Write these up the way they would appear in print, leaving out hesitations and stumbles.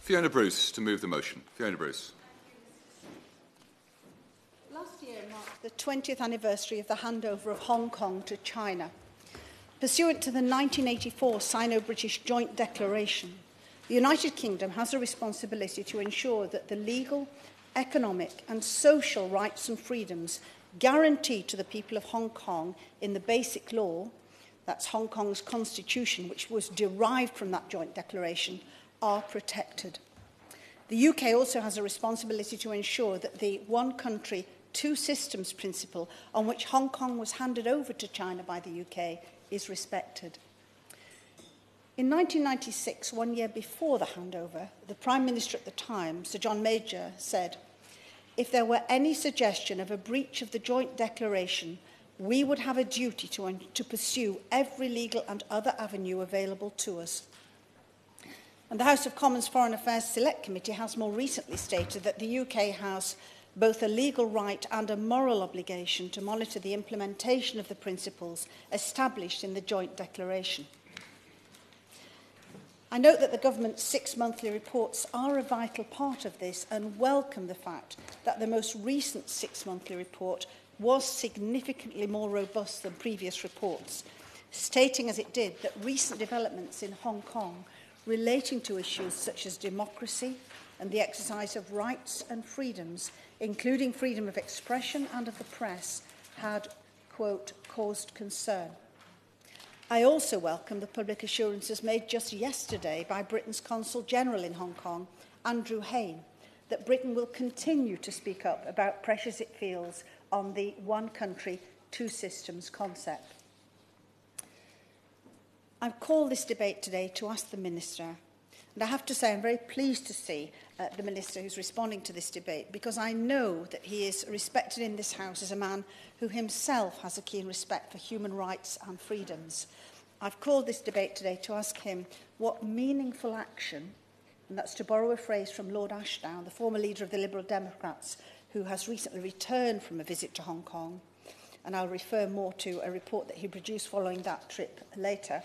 Fiona Bruce to move the motion. Fiona Bruce. Last year marked the 20th anniversary of the handover of Hong Kong to China. Pursuant to the 1984 Sino-British Joint Declaration, the United Kingdom has a responsibility to ensure that the legal, economic and social rights and freedoms guaranteed to the people of Hong Kong in the Basic Law, that's Hong Kong's constitution, which was derived from that joint declaration, are protected. The UK also has a responsibility to ensure that the one country, two systems principle on which Hong Kong was handed over to China by the UK is respected. In 1996, 1 year before the handover, the Prime Minister at the time, Sir John Major, said, "If there were any suggestion of a breach of the joint declaration, we would have a duty to pursue every legal and other avenue available to us." And the House of Commons Foreign Affairs Select Committee has more recently stated that the UK has both a legal right and a moral obligation to monitor the implementation of the principles established in the joint declaration. I note that the government's 6 monthly reports are a vital part of this and welcome the fact that the most recent 6 monthly report was significantly more robust than previous reports, stating as it did that recent developments in Hong Kong relating to issues such as democracy and the exercise of rights and freedoms, including freedom of expression and of the press, had, quote, caused concern. I also welcome the public assurances made just yesterday by Britain's Consul General in Hong Kong, Andrew Hayne, that Britain will continue to speak up about pressures it feels on the one country, two systems concept. I've called this debate today to ask the Minister, and I have to say I'm very pleased to see the Minister who's responding to this debate, because I know that he is respected in this House as a man who himself has a keen respect for human rights and freedoms. I've called this debate today to ask him what meaningful action, and that's to borrow a phrase from Lord Ashdown, the former leader of the Liberal Democrats, who has recently returned from a visit to Hong Kong, and I'll refer more to a report that he produced following that trip later,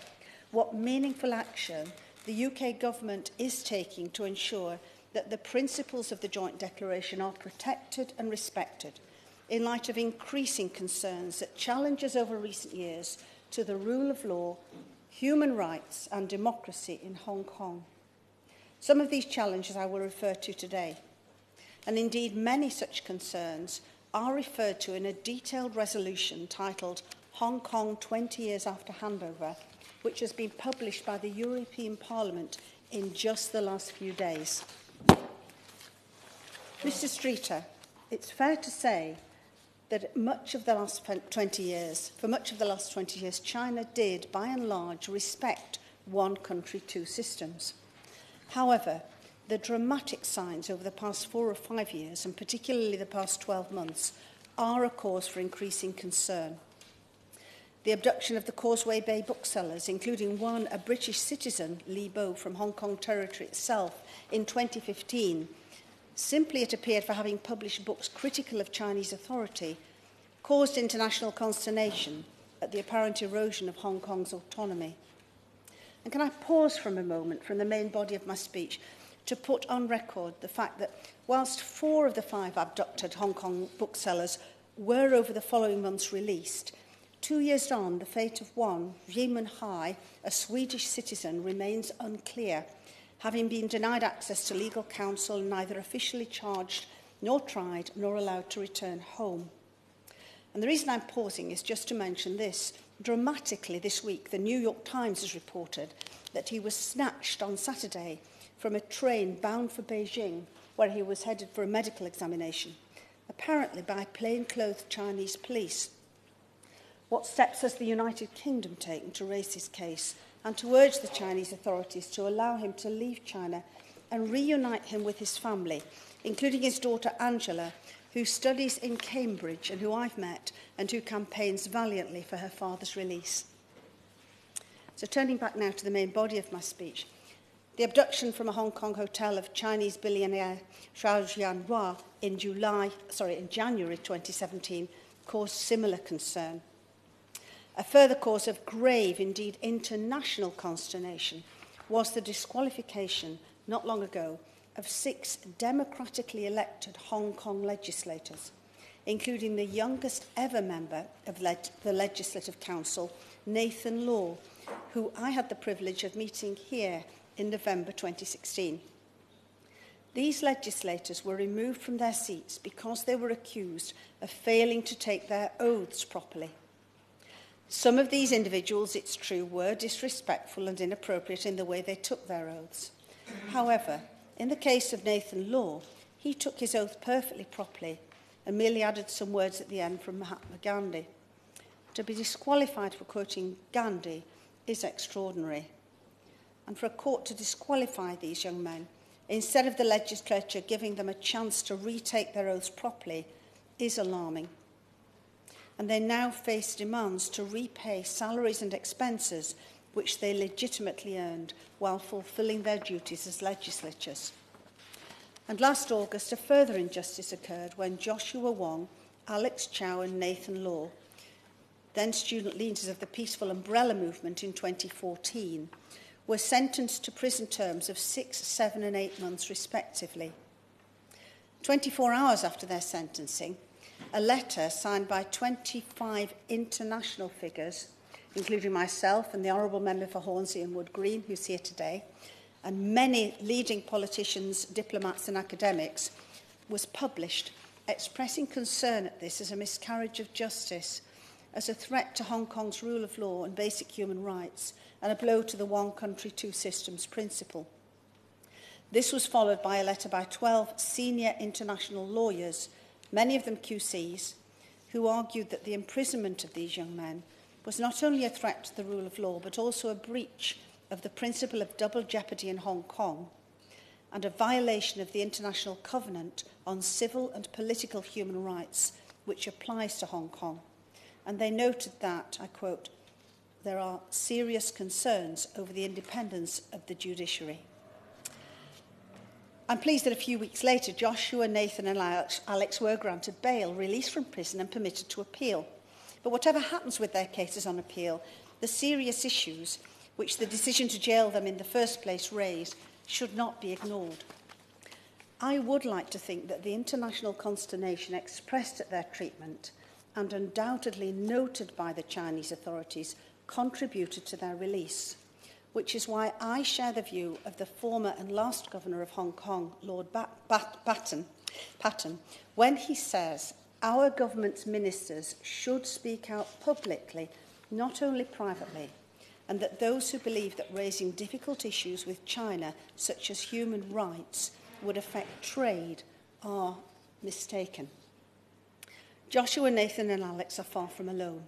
what meaningful action the UK government is taking to ensure that the principles of the Joint Declaration are protected and respected in light of increasing concerns that challenges over recent years to the rule of law, human rights and democracy in Hong Kong. Some of these challenges I will refer to today, and indeed many such concerns are referred to in a detailed resolution titled Hong Kong 20 Years After Handover, which has been published by the European Parliament in just the last few days. Mr. Streeter, it's fair to say that for much of the last 20 years, China did, by and large, respect one country, two systems. However, the dramatic signs over the past 4 or 5 years, and particularly the past 12 months, are a cause for increasing concern. The abduction of the Causeway Bay booksellers, including one, a British citizen, Li Bo, from Hong Kong territory itself in 2015, simply it appeared for having published books critical of Chinese authority, caused international consternation at the apparent erosion of Hong Kong's autonomy. And can I pause for a moment from the main body of my speech to put on record the fact that whilst 4 of the 5 abducted Hong Kong booksellers were over the following months released, 2 years on, the fate of one, Riemann Hai, a Swedish citizen, remains unclear, having been denied access to legal counsel and neither officially charged nor tried nor allowed to return home. And the reason I'm pausing is just to mention this. Dramatically this week, the New York Times has reported that he was snatched on Saturday from a train bound for Beijing, where he was headed for a medical examination, apparently by plainclothes Chinese police. What steps has the United Kingdom taken to raise his case and to urge the Chinese authorities to allow him to leave China and reunite him with his family, including his daughter Angela, who studies in Cambridge and who I've met and who campaigns valiantly for her father's release? So turning back now to the main body of my speech, the abduction from a Hong Kong hotel of Chinese billionaire Zhao Jianhua in January 2017 caused similar concern. A further cause of grave, indeed international consternation, was the disqualification, not long ago, of 6 democratically elected Hong Kong legislators, including the youngest ever member of the Legislative Council, Nathan Law, who I had the privilege of meeting here in November 2016. These legislators were removed from their seats because they were accused of failing to take their oaths properly. Some of these individuals, it's true, were disrespectful and inappropriate in the way they took their oaths. However, in the case of Nathan Law, he took his oath perfectly properly and merely added some words at the end from Mahatma Gandhi. To be disqualified for quoting Gandhi is extraordinary. And for a court to disqualify these young men, instead of the legislature giving them a chance to retake their oaths properly, is alarming. And they now face demands to repay salaries and expenses which they legitimately earned while fulfilling their duties as legislators. And last August, a further injustice occurred when Joshua Wong, Alex Chow and Nathan Law, then student leaders of the Peaceful Umbrella Movement in 2014, were sentenced to prison terms of 6, 7 and 8 months respectively. 24 hours after their sentencing, a letter signed by 25 international figures, including myself and the Honourable Member for Hornsey and Wood Green, who's here today, and many leading politicians, diplomats and academics, was published expressing concern at this as a miscarriage of justice, as a threat to Hong Kong's rule of law and basic human rights, and a blow to the one country, two systems principle. This was followed by a letter by 12 senior international lawyers, many of them QCs, who argued that the imprisonment of these young men was not only a threat to the rule of law, but also a breach of the principle of double jeopardy in Hong Kong and a violation of the International Covenant on Civil and Political Human Rights, which applies to Hong Kong. And they noted that, I quote, there are serious concerns over the independence of the judiciary. I'm pleased that a few weeks later, Joshua, Nathan and Alex were granted bail, released from prison and permitted to appeal. But whatever happens with their cases on appeal, the serious issues which the decision to jail them in the first place raised should not be ignored. I would like to think that the international consternation expressed at their treatment and undoubtedly noted by the Chinese authorities contributed to their release, which is why I share the view of the former and last Governor of Hong Kong, Lord Patton, when he says our government's ministers should speak out publicly, not only privately, and that those who believe that raising difficult issues with China, such as human rights, would affect trade are mistaken. Joshua, Nathan and Alex are far from alone.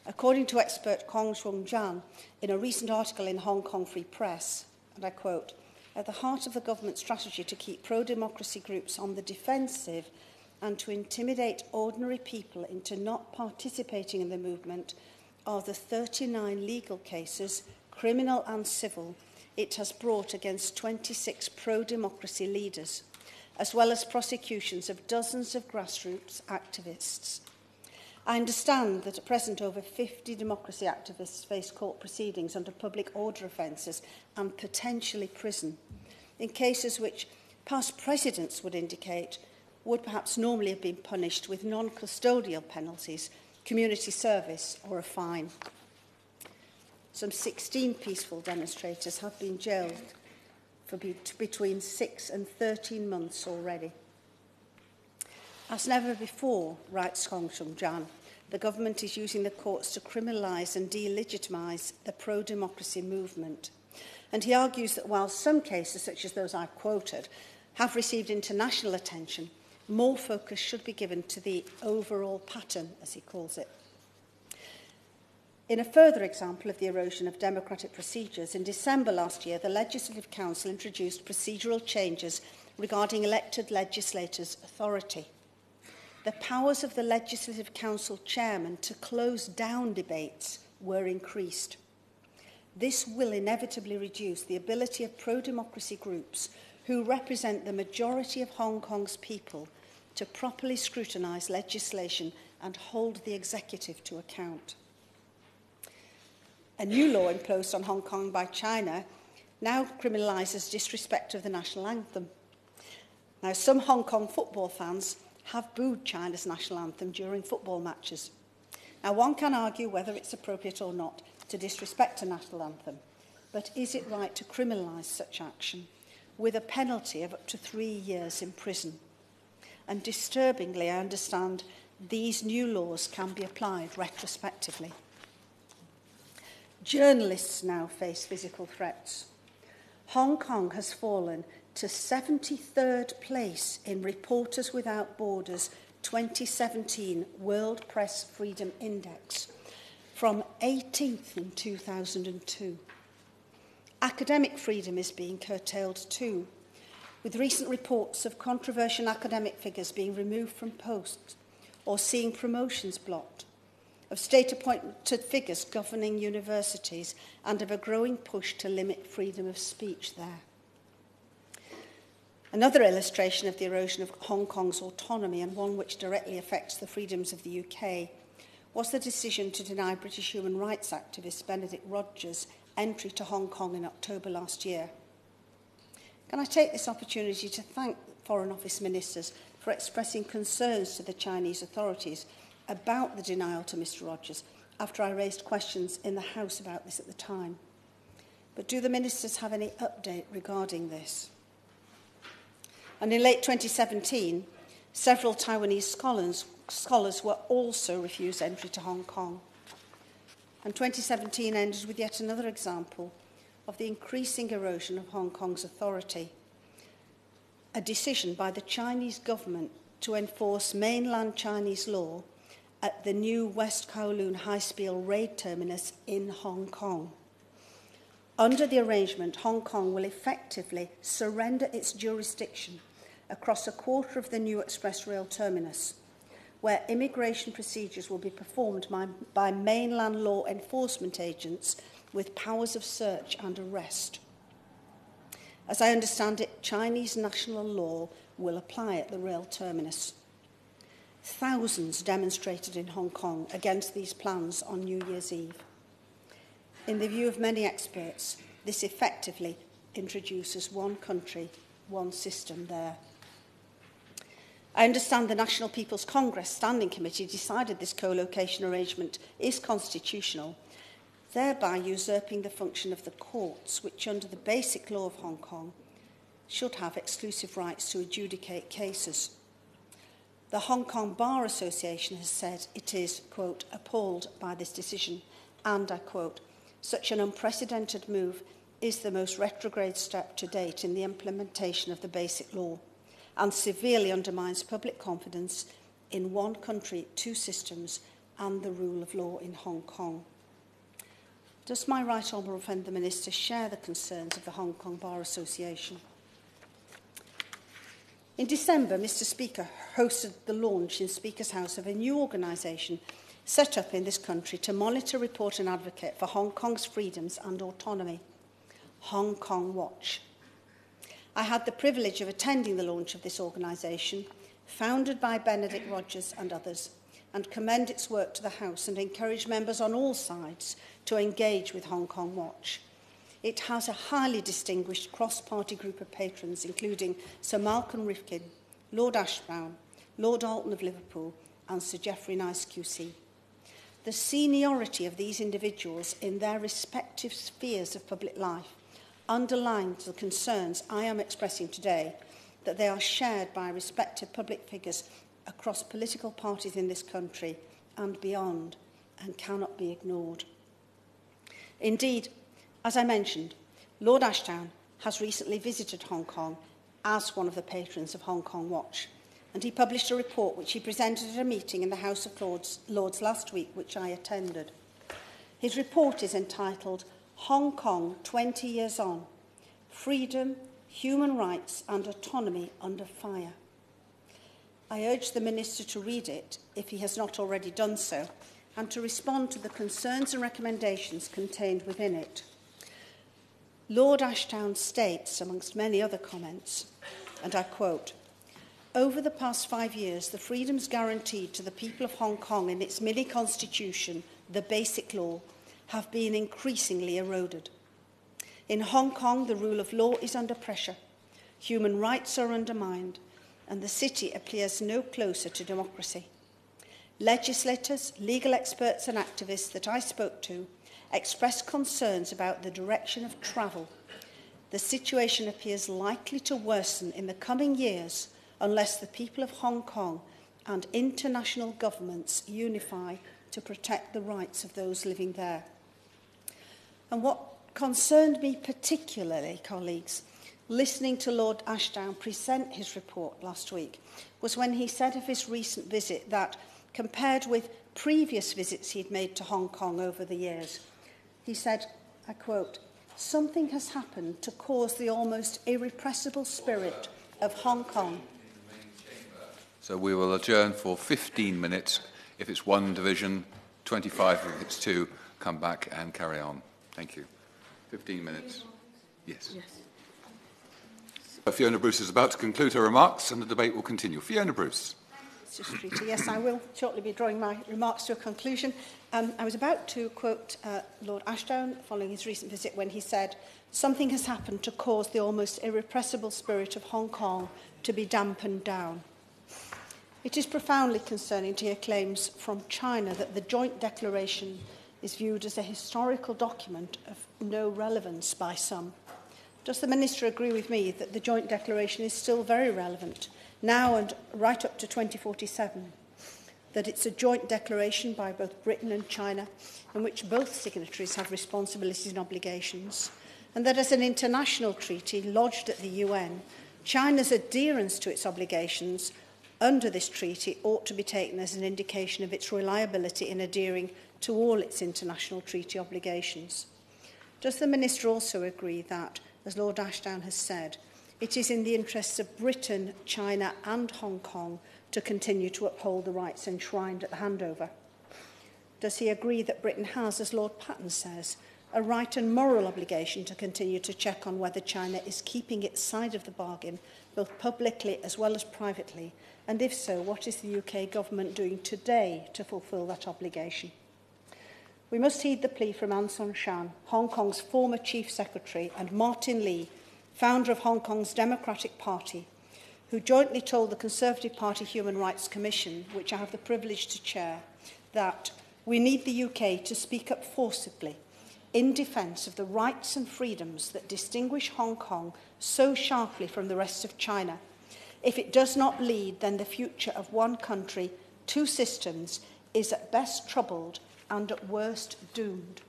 According to expert Kong Chung Jan, in a recent article in Hong Kong Free Press, and I quote, at the heart of the government's strategy to keep pro-democracy groups on the defensive and to intimidate ordinary people into not participating in the movement are the 39 legal cases, criminal and civil, it has brought against 26 pro-democracy leaders, as well as prosecutions of dozens of grassroots activists. I understand that at present over 50 democracy activists face court proceedings under public order offences and potentially prison, in cases which past precedents would indicate would perhaps normally have been punished with non-custodial penalties, community service or a fine. Some 16 peaceful demonstrators have been jailed for between 6 and 13 months already. As never before, writes Kong Chung Jan, the government is using the courts to criminalise and delegitimise the pro-democracy movement. And he argues that while some cases, such as those I've quoted, have received international attention, more focus should be given to the overall pattern, as he calls it. In a further example of the erosion of democratic procedures, in December last year, the Legislative Council introduced procedural changes regarding elected legislators' authority. The powers of the Legislative Council chairman to close down debates were increased. This will inevitably reduce the ability of pro-democracy groups who represent the majority of Hong Kong's people to properly scrutinise legislation and hold the executive to account. A new law imposed on Hong Kong by China now criminalises disrespect of the national anthem. Now, some Hong Kong football fans have booed China's national anthem during football matches. Now, one can argue whether it's appropriate or not to disrespect a national anthem, but is it right to criminalise such action with a penalty of up to 3 years in prison? And disturbingly, I understand these new laws can be applied retrospectively. Journalists now face physical threats. Hong Kong has fallen to 73rd place in Reporters Without Borders 2017 World Press Freedom Index, from 18th in 2002. Academic freedom is being curtailed too, with recent reports of controversial academic figures being removed from posts or seeing promotions blocked, of state-appointed figures governing universities, and of a growing push to limit freedom of speech there. Another illustration of the erosion of Hong Kong's autonomy, and one which directly affects the freedoms of the UK, was the decision to deny British human rights activist Benedict Rogers entry to Hong Kong in October last year. Can I take this opportunity to thank Foreign Office ministers for expressing concerns to the Chinese authorities about the denial to Mr. Rogers after I raised questions in the House about this at the time. But do the ministers have any update regarding this? And in late 2017, several Taiwanese scholars were also refused entry to Hong Kong. And 2017 ended with yet another example of the increasing erosion of Hong Kong's authority. A decision by the Chinese government to enforce mainland Chinese law at the new West Kowloon high-speed rail terminus in Hong Kong. Under the arrangement, Hong Kong will effectively surrender its jurisdiction across a quarter of the new express rail terminus, where immigration procedures will be performed by mainland law enforcement agents with powers of search and arrest. As I understand it, Chinese national law will apply at the rail terminus. Thousands demonstrated in Hong Kong against these plans on New Year's Eve. In the view of many experts, this effectively introduces one country, one system there. I understand the National People's Congress Standing Committee decided this co-location arrangement is constitutional, thereby usurping the function of the courts, which under the basic law of Hong Kong should have exclusive rights to adjudicate cases. The Hong Kong Bar Association has said it is, quote, appalled by this decision, and I quote, such an unprecedented move is the most retrograde step to date in the implementation of the basic law, and severely undermines public confidence in one country, two systems, and the rule of law in Hong Kong. Does my right honourable friend the Minister share the concerns of the Hong Kong Bar Association? In December, Mr. Speaker hosted the launch in Speaker's House of a new organisation set up in this country to monitor, report and advocate for Hong Kong's freedoms and autonomy, Hong Kong Watch. I had the privilege of attending the launch of this organisation, founded by Benedict Rogers and others, and commend its work to the House and encourage members on all sides to engage with Hong Kong Watch. It has a highly distinguished cross-party group of patrons, including Sir Malcolm Rifkin, Lord Ashbourne, Lord Alton of Liverpool, and Sir Geoffrey Nice QC. The seniority of these individuals in their respective spheres of public life underlines the concerns I am expressing today, that they are shared by respective public figures across political parties in this country and beyond, and cannot be ignored. Indeed, as I mentioned, Lord Ashdown has recently visited Hong Kong as one of the patrons of Hong Kong Watch, and he published a report which he presented at a meeting in the House of Lords last week, which I attended. His report is entitled Hong Kong 20 Years On, Freedom, Human Rights and Autonomy Under Fire. I urge the Minister to read it, if he has not already done so, and to respond to the concerns and recommendations contained within it. Lord Ashdown states, amongst many other comments, and I quote, over the past 5 years, the freedoms guaranteed to the people of Hong Kong in its mini-constitution, the Basic Law, have been increasingly eroded. In Hong Kong, the rule of law is under pressure. Human rights are undermined, and the city appears no closer to democracy. Legislators, legal experts and activists that I spoke to expressed concerns about the direction of travel. The situation appears likely to worsen in the coming years unless the people of Hong Kong and international governments unify to protect the rights of those living there. And what concerned me particularly, colleagues, listening to Lord Ashdown present his report last week, was when he said of his recent visit that, compared with previous visits he'd made to Hong Kong over the years, he said, I quote, "Something has happened to cause the almost irrepressible spirit of Hong Kong." So we will adjourn for 15 minutes. If it's one division, 25 if it's two, come back and carry on. Thank you. 15 minutes. Yes. Fiona Bruce is about to conclude her remarks and the debate will continue. Fiona Bruce. Mr. Streeter, yes, I will shortly be drawing my remarks to a conclusion. I was about to quote Lord Ashdown following his recent visit when he said, "Something has happened to cause the almost irrepressible spirit of Hong Kong to be dampened down." It is profoundly concerning to hear claims from China that the Joint Declaration is viewed as a historical document of no relevance by some. Does the Minister agree with me that the Joint Declaration is still very relevant, now and right up to 2047, that it's a joint declaration by both Britain and China, in which both signatories have responsibilities and obligations, and that as an international treaty lodged at the UN, China's adherence to its obligations under this treaty ought to be taken as an indication of its reliability in adhering to all its international treaty obligations? Does the Minister also agree that, as Lord Ashdown has said, it is in the interests of Britain, China and Hong Kong to continue to uphold the rights enshrined at the handover? Does he agree that Britain has, as Lord Patten says, a right and moral obligation to continue to check on whether China is keeping its side of the bargain, both publicly as well as privately? And if so, what is the UK government doing today to fulfil that obligation? We must heed the plea from Aung San Suu, Hong Kong's former Chief Secretary, and Martin Lee, founder of Hong Kong's Democratic Party, who jointly told the Conservative Party Human Rights Commission, which I have the privilege to chair, that we need the UK to speak up forcibly in defence of the rights and freedoms that distinguish Hong Kong so sharply from the rest of China. If it does not lead, then the future of one country, two systems is at best troubled and at worst doomed.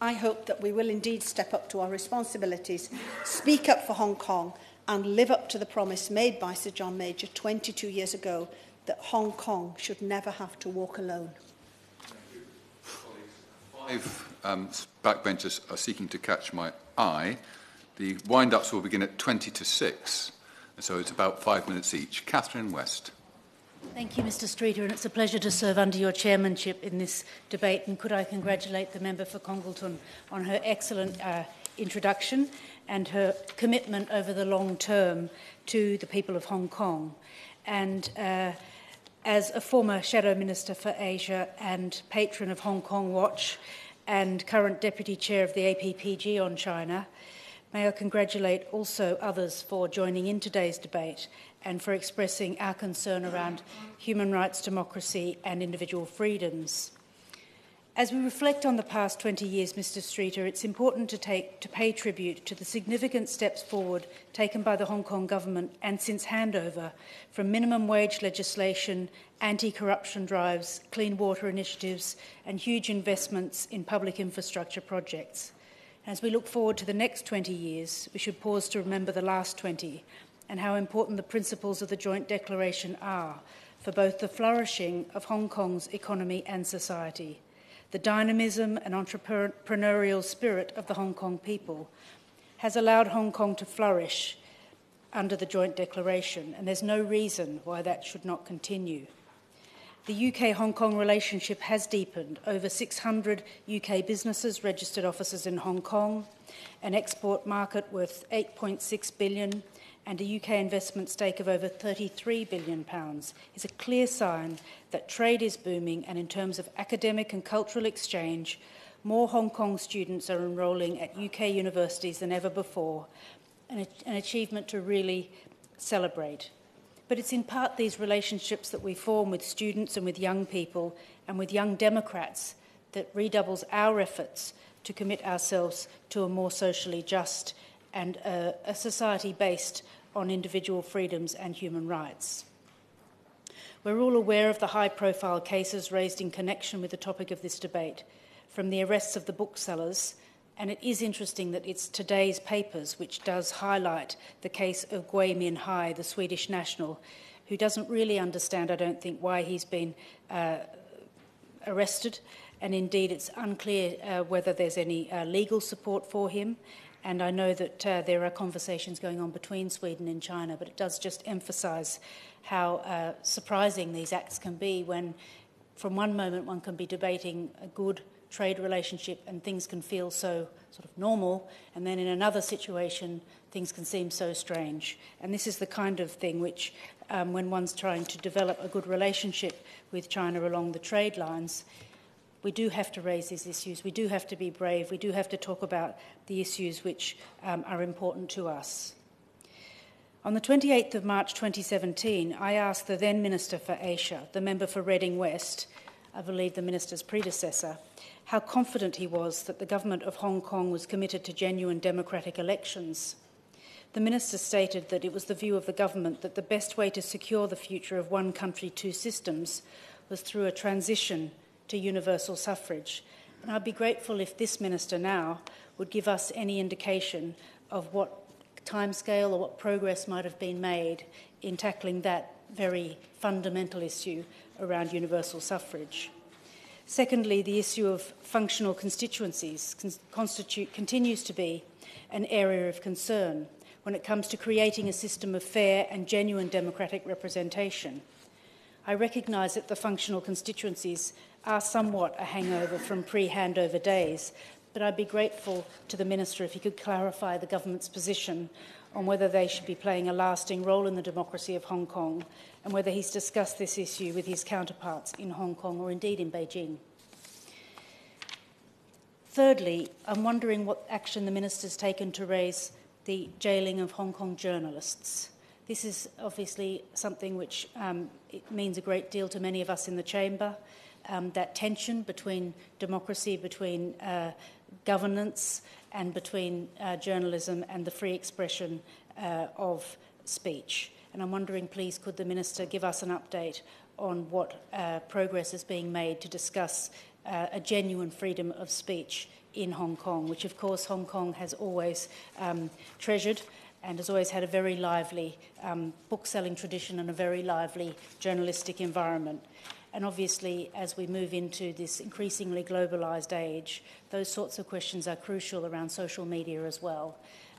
I hope that we will indeed step up to our responsibilities, speak up for Hong Kong and live up to the promise made by Sir John Major 22 years ago that Hong Kong should never have to walk alone. Five backbenchers are seeking to catch my eye. The wind-ups will begin at 20 to 6, and so it's about 5 minutes each. Catherine West. Thank you, Mr. Streeter, and it's a pleasure to serve under your chairmanship in this debate. And could I congratulate the member for Congleton on her excellent introduction and her commitment over the long term to the people of Hong Kong. And as a former Shadow Minister for Asia and patron of Hong Kong Watch and current Deputy Chair of the APPG on China, may I congratulate also others for joining in today's debate and for expressing our concern around human rights, democracy and individual freedoms. As we reflect on the past 20 years, Mr. Streeter, it's important to pay tribute to the significant steps forward taken by the Hong Kong government and since handover, from minimum wage legislation, anti-corruption drives, clean water initiatives and huge investments in public infrastructure projects. As we look forward to the next 20 years, we should pause to remember the last 20 and how important the principles of the Joint Declaration are for both the flourishing of Hong Kong's economy and society. The dynamism and entrepreneurial spirit of the Hong Kong people has allowed Hong Kong to flourish under the Joint Declaration, and there's no reason why that should not continue. The UK-Hong Kong relationship has deepened. Over 600 UK businesses registered offices in Hong Kong, an export market worth £8.6 billion, and a UK investment stake of over £33 billion is a clear sign that trade is booming, and in terms of academic and cultural exchange, more Hong Kong students are enrolling at UK universities than ever before, an achievement to really celebrate. But it's in part these relationships that we form with students and with young people and with young Democrats that redoubles our efforts to commit ourselves to a more socially just and a society based on individual freedoms and human rights. We're all aware of the high-profile cases raised in connection with the topic of this debate, from the arrests of the booksellers, and it is interesting that it's today's papers which does highlight the case of Gui Minhai, the Swedish national, who doesn't really understand, I don't think, why he's been arrested, and indeed it's unclear whether there's any legal support for him. And I know that there are conversations going on between Sweden and China, but it does just emphasise how surprising these acts can be when, from one moment, one can be debating a good trade relationship and things can feel so sort of normal, and then in another situation, things can seem so strange. And this is the kind of thing which, when one's trying to develop a good relationship with China along the trade lines, we do have to raise these issues, we do have to be brave, we do have to talk about the issues which are important to us. On the 28th of March 2017, I asked the then Minister for Asia, the member for Reading West, I believe the Minister's predecessor, how confident he was that the government of Hong Kong was committed to genuine democratic elections. The Minister stated that it was the view of the government that the best way to secure the future of one country, two systems was through a transition to universal suffrage. And I'd be grateful if this Minister now would give us any indication of what timescale or what progress might have been made in tackling that very fundamental issue around universal suffrage. Secondly, the issue of functional constituencies continues to be an area of concern when it comes to creating a system of fair and genuine democratic representation. I recognise that the functional constituencies are somewhat a hangover from pre-handover days, but I'd be grateful to the Minister if he could clarify the government's position on whether they should be playing a lasting role in the democracy of Hong Kong and whether he's discussed this issue with his counterparts in Hong Kong or indeed in Beijing. Thirdly, I'm wondering what action the Minister's taken to raise the jailing of Hong Kong journalists. This is obviously something which it means a great deal to many of us in the chamber, that tension between democracy, between governance and between journalism and the free expression of speech. And I'm wondering, please, could the Minister give us an update on what progress is being made to discuss a genuine freedom of speech in Hong Kong, which, of course, Hong Kong has always treasured and has always had a very lively book-selling tradition and a very lively journalistic environment. And obviously, as we move into this increasingly globalised age, those sorts of questions are crucial around social media as well.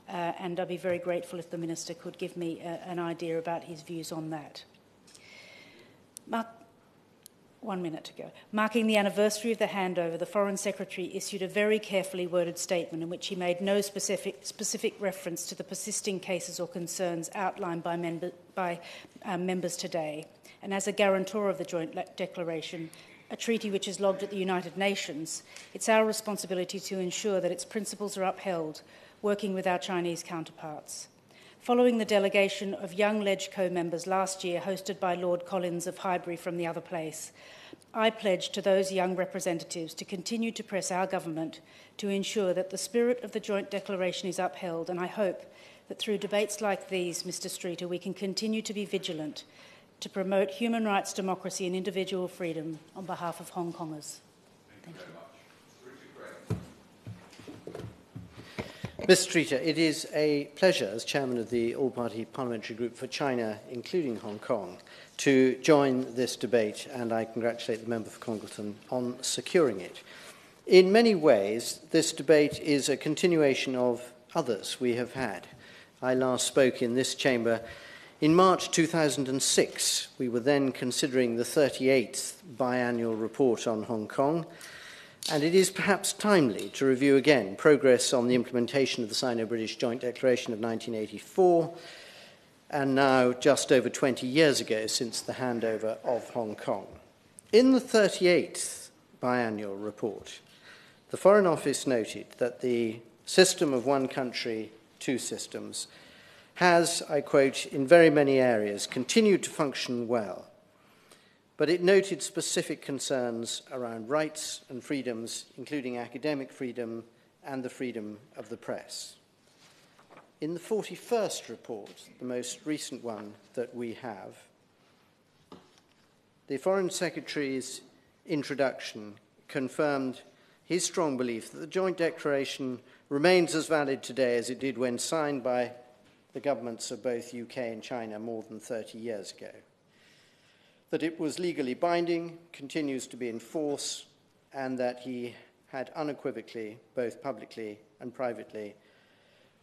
And I'd be very grateful if the Minister could give me an idea about his views on that. 1 minute to go. Marking the anniversary of the handover, the Foreign Secretary issued a very carefully worded statement in which he made no specific reference to the persisting cases or concerns outlined by members today. And as a guarantor of the Joint Declaration, a treaty which is logged at the United Nations, it's our responsibility to ensure that its principles are upheld, working with our Chinese counterparts. Following the delegation of young LegCo members last year, hosted by Lord Collins of Highbury from the other place, I pledged to those young representatives to continue to press our government to ensure that the spirit of the Joint Declaration is upheld, and I hope that through debates like these, Mr. Streeter, we can continue to be vigilant to promote human rights, democracy and individual freedom on behalf of Hong Kongers. Thank you. Mr. Streeter, it is a pleasure as chairman of the All-Party Parliamentary Group for China, including Hong Kong, to join this debate, and I congratulate the member for Congleton on securing it. In many ways, this debate is a continuation of others we have had. I last spoke in this chamber in March 2006. We were then considering the 38th biannual report on Hong Kong, and it is perhaps timely to review again progress on the implementation of the Sino-British Joint Declaration of 1984, and now just over 20 years ago since the handover of Hong Kong. In the 38th biannual report, the Foreign Office noted that the system of one country, two systems has, I quote, in very many areas continued to function well, but it noted specific concerns around rights and freedoms, including academic freedom and the freedom of the press. In the 41st report, the most recent one that we have, the Foreign Secretary's introduction confirmed his strong belief that the Joint Declaration remains as valid today as it did when signed by the governments of both UK and China more than 30 years ago. That it was legally binding, continues to be in force, and that he had unequivocally, both publicly and privately,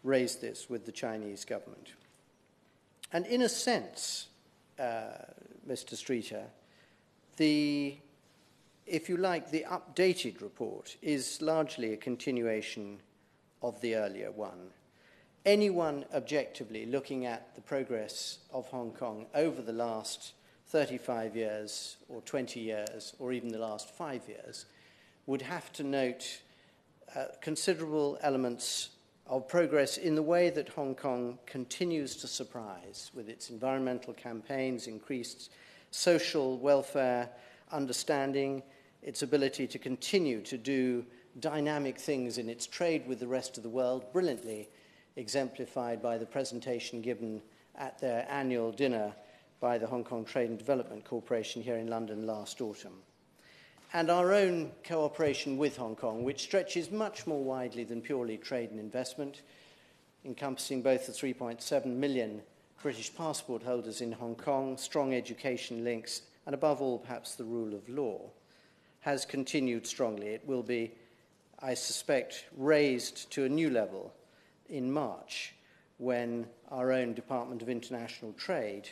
raised this with the Chinese government. And in a sense, Mr. Streeter, if you like, the updated report is largely a continuation of the earlier one. Anyone objectively looking at the progress of Hong Kong over the last 35 years or 20 years or even the last 5 years would have to note considerable elements of progress in the way that Hong Kong continues to surprise with its environmental campaigns, increased social welfare understanding, its ability to continue to do dynamic things in its trade with the rest of the world, brilliantly exemplified by the presentation given at their annual dinner by the Hong Kong Trade and Development Corporation here in London last autumn. And our own cooperation with Hong Kong, which stretches much more widely than purely trade and investment, encompassing both the 3.7 million British passport holders in Hong Kong, strong education links, and above all, perhaps the rule of law, has continued strongly. It will be, I suspect, raised to a new level in March when our own Department of International Trade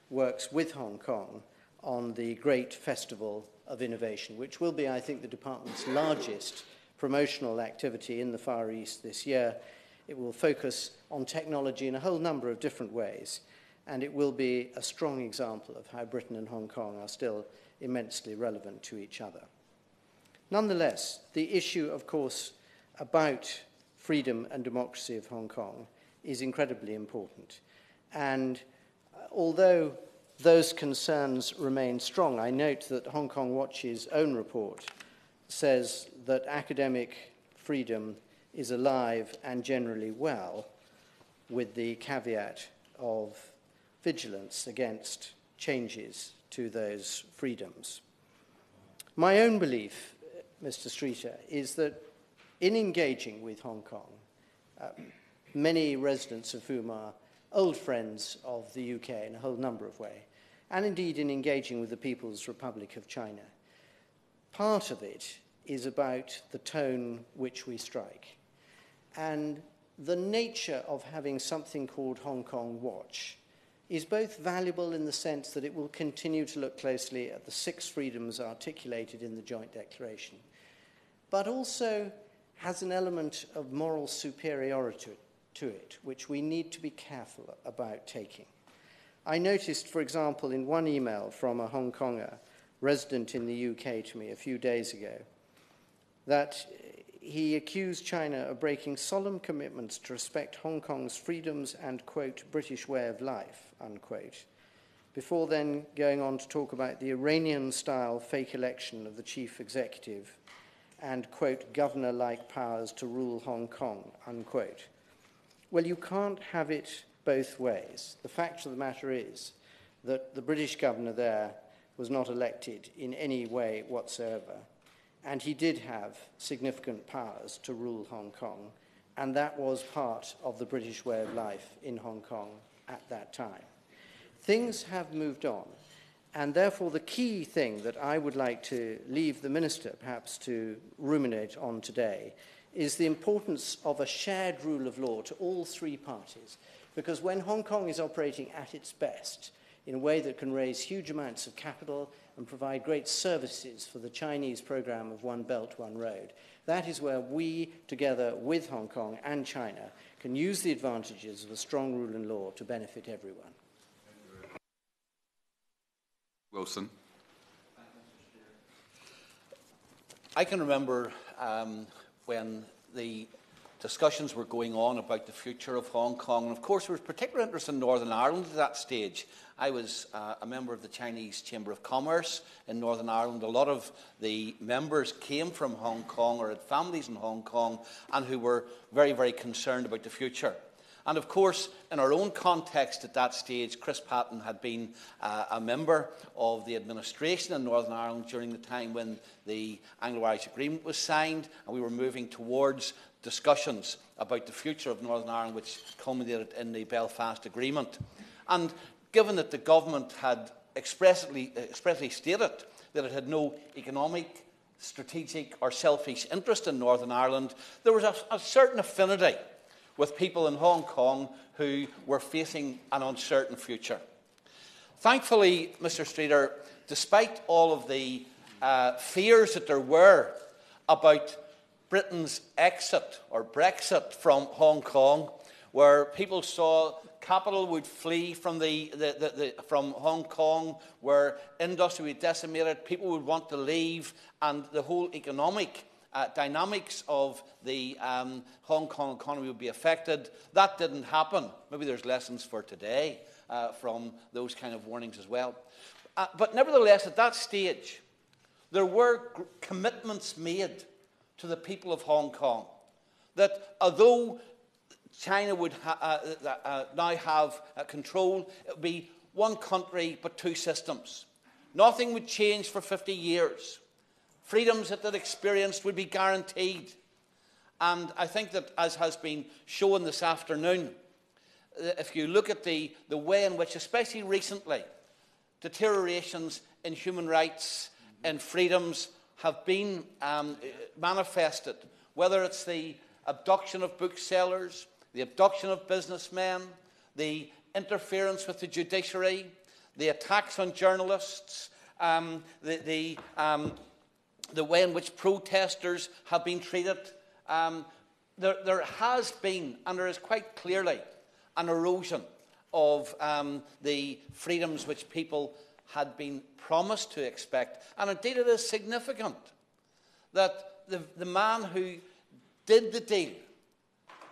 works with Hong Kong on the Great Festival of Innovation, which will be, I think, the department's largest promotional activity in the Far East this year. It will focus on technology in a whole number of different ways, and it will be a strong example of how Britain and Hong Kong are still immensely relevant to each other. Nonetheless, the issue, of course, about freedom and democracy of Hong Kong is incredibly important. And although those concerns remain strong, I note that Hong Kong Watch's own report says that academic freedom is alive and generally well, with the caveat of vigilance against changes to those freedoms. My own belief, Mr. Streeter, is that in engaging with Hong Kong, many residents of whom are old friends of the UK in a whole number of ways, and indeed in engaging with the People's Republic of China, part of it is about the tone which we strike. And the nature of having something called Hong Kong Watch is both valuable in the sense that it will continue to look closely at the 6 freedoms articulated in the Joint Declaration, but also has an element of moral superiority to it, which we need to be careful about taking. I noticed, for example, in one email from a Hong Konger resident in the UK to me a few days ago, that he accused China of breaking solemn commitments to respect Hong Kong's freedoms and, quote, British way of life, unquote, before then going on to talk about the Iranian-style fake election of the chief executive and, quote, governor-like powers to rule Hong Kong, unquote. Well, you can't have it both ways. The fact of the matter is that the British governor there was not elected in any way whatsoever, and he did have significant powers to rule Hong Kong, and that was part of the British way of life in Hong Kong at that time. Things have moved on, and therefore the key thing that I would like to leave the Minister perhaps to ruminate on today is the importance of a shared rule of law to all 3 parties, because when Hong Kong is operating at its best in a way that can raise huge amounts of capital and provide great services for the Chinese program of One Belt, One Road, that is where we, together with Hong Kong and China, can use the advantages of a strong rule of law to benefit everyone. Wilson. I can remember when the discussions were going on about the future of Hong Kong. And of course, there was particular interest in Northern Ireland at that stage. I was a member of the Chinese Chamber of Commerce in Northern Ireland. A lot of the members came from Hong Kong or had families in Hong Kong and who were very, very concerned about the future. And of course, in our own context at that stage, Chris Patten had been a member of the administration in Northern Ireland during the time when the Anglo-Irish Agreement was signed, and we were moving towards discussions about the future of Northern Ireland, which culminated in the Belfast Agreement. And given that the government had expressly stated that it had no economic, strategic or selfish interest in Northern Ireland, there was a certain affinity with people in Hong Kong who were facing an uncertain future. Thankfully, Mr. Streeter, despite all of the fears that there were about Britain's exit or Brexit from Hong Kong, where people saw capital would flee from from Hong Kong, where industry would be decimated, people would want to leave, and the whole economic dynamics of the Hong Kong economy would be affected. That didn't happen. Maybe there's lessons for today from those kind of warnings as well. But nevertheless, at that stage, there were commitments made to the people of Hong Kong that although China would now have control, it would be one country but two systems. Nothing would change for 50 years. Freedoms that they'd experienced would be guaranteed. And I think that, as has been shown this afternoon, if you look at the way in which, especially recently, deteriorations in human rights and freedoms have been manifested, whether it's the abduction of booksellers, the abduction of businessmen, the interference with the judiciary, the attacks on journalists, the way in which protesters have been treated, there has been, and there is quite clearly, an erosion of the freedoms which people had been promised to expect. And indeed it is significant that the man who did the deal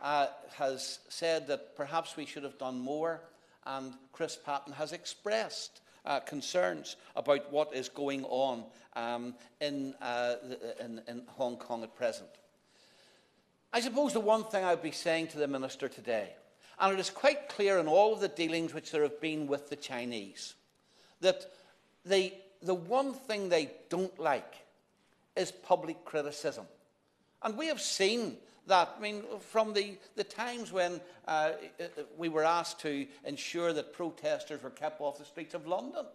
has said that perhaps we should have done more, and Chris Patten has expressed concerns about what is going on in Hong Kong at present. I suppose the one thing I would be saying to the Minister today, and it is quite clear in all of the dealings which there have been with the Chinese, that the one thing they don't like is public criticism. And we have seen that, I mean, from the times when we were asked to ensure that protesters were kept off the streets of London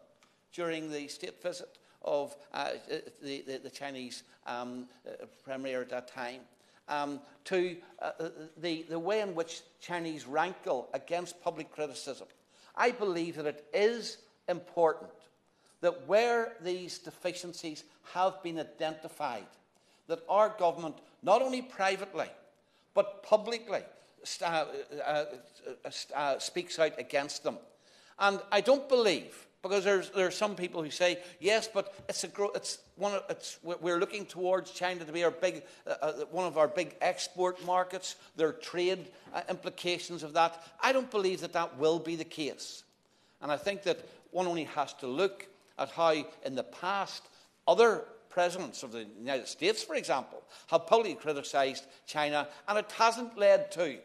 during the state visit of the Chinese Premier at that time, to the way in which Chinese rankle against public criticism. I believe that it is important that where these deficiencies have been identified, that our government, not only privately, but publicly, speaks out against them. And I don't believe, because there are some people who say, yes, but we're looking towards China to be our big, one of our big export markets. There are trade implications of that. I don't believe that that will be the case. And I think that one only has to look at how, in the past, other presidents of the United States, for example, have publicly criticised China, and it hasn't led to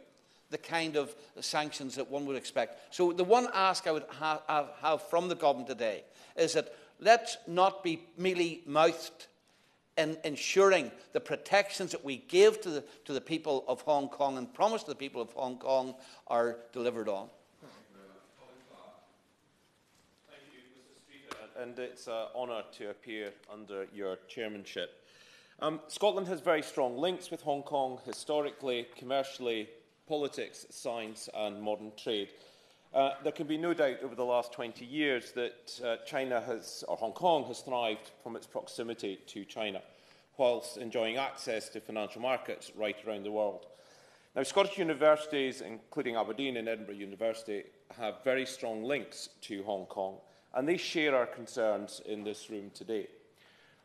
the kind of sanctions that one would expect. So the one ask I would have from the government today is that let's not be mealy-mouthed in ensuring the protections that we give to the people of Hong Kong and promise to the people of Hong Kong are delivered on. And it's an honour to appear under your chairmanship. Scotland has very strong links with Hong Kong, historically, commercially, politics, science and modern trade. There can be no doubt over the last 20 years that Hong Kong has thrived from its proximity to China, whilst enjoying access to financial markets right around the world. Now, Scottish universities, including Aberdeen and Edinburgh University, have very strong links to Hong Kong, and they share our concerns in this room today.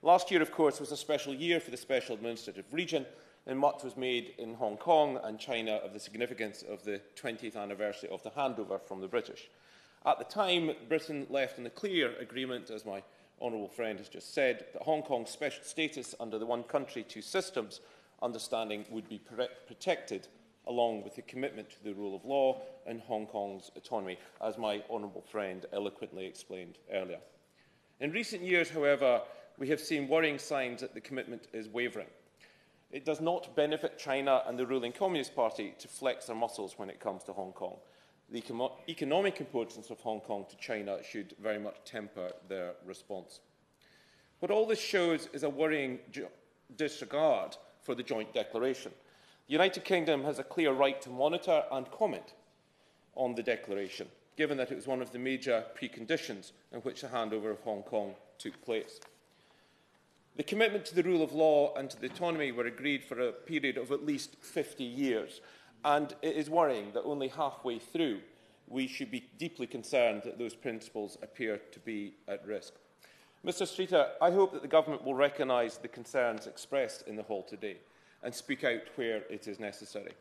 Last year, of course, was a special year for the Special Administrative Region, and much was made in Hong Kong and China of the significance of the 20th anniversary of the handover from the British. At the time, Britain left in a clear agreement, as my honourable friend has just said, that Hong Kong's special status under the one country, two systems understanding would be protected, along with the commitment to the rule of law and Hong Kong's autonomy, as my honourable friend eloquently explained earlier. In recent years, however, we have seen worrying signs that the commitment is wavering. It does not benefit China and the ruling Communist Party to flex their muscles when it comes to Hong Kong. The economic importance of Hong Kong to China should very much temper their response. What all this shows is a worrying disregard for the Joint Declaration. The United Kingdom has a clear right to monitor and comment on the Declaration, given that it was one of the major preconditions in which the handover of Hong Kong took place. The commitment to the rule of law and to the autonomy were agreed for a period of at least 50 years, and it is worrying that only halfway through we should be deeply concerned that those principles appear to be at risk. Mr Streeter, I hope that the Government will recognise the concerns expressed in the hall today and speak out where it is necessary.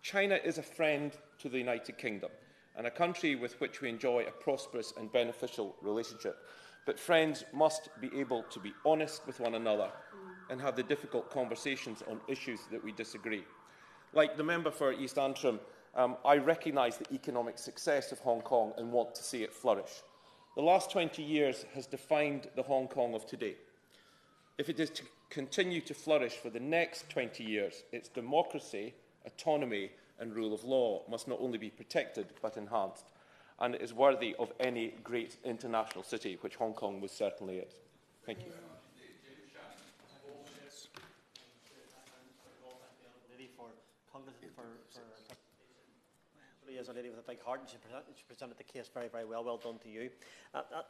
China is a friend to the United Kingdom and a country with which we enjoy a prosperous and beneficial relationship. But friends must be able to be honest with one another and have the difficult conversations on issues that we disagree. Like the member for East Antrim, I recognise the economic success of Hong Kong and want to see it flourish. The last 20 years has defined the Hong Kong of today. If it is to continue to flourish for the next 20 years, its democracy, autonomy and rule of law must not only be protected but enhanced, and it is worthy of any great international city, which Hong Kong was certainly is. Thank you. Is a lady with a big heart, and she presented the case very, very well. Well done to you.